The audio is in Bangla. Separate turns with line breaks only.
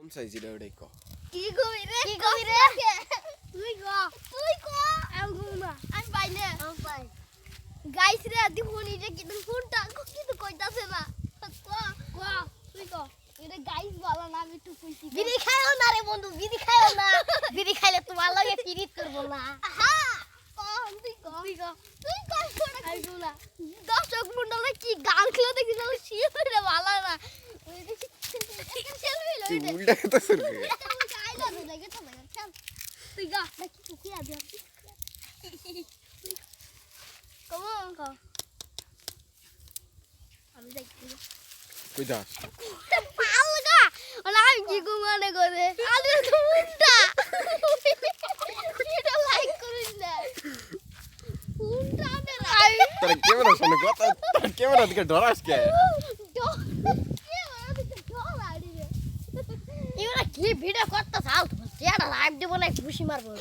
কোন সাইজের ওটাই ক
কি কবি রে তুই ক আমি পাইলে গাইস রে আদি ফোন ইরে কিন্তু ফোনটা কিন্তু কইতাছে না ক তুই ক এটা গাইস বলা না আমি একটু কইছি
বিড়ি খাইও না রে বন্ধু, বিড়ি খাইও না। বিড়ি খাইলে তোমার লগে পিরিত করব না।
হ্যাঁ তুই ক আমি বলা দর্শক মন্ডলে কি গান খেলে দেখি না শিওরে ভালো না সেলফি লই
তুই
দে
উল্টা কথা শুরু
আইলা দে লাগে তো না চল তুই গা নাকি কি আদি কমন ক আমি দেখি
কই যাস
পালগা ওলা আমি কি ঘুমানে করে আলু তো উল্টা এটা লাইক করিস না উল্টা না
তোর ক্যামেরা শুনে কথা তোর ক্যামেরা দিকে ডরাস কে
এবারে কি ভিডিও করতে চাও? তোমার চেহারা লাইভ দেব না, ঘুষি মারবো।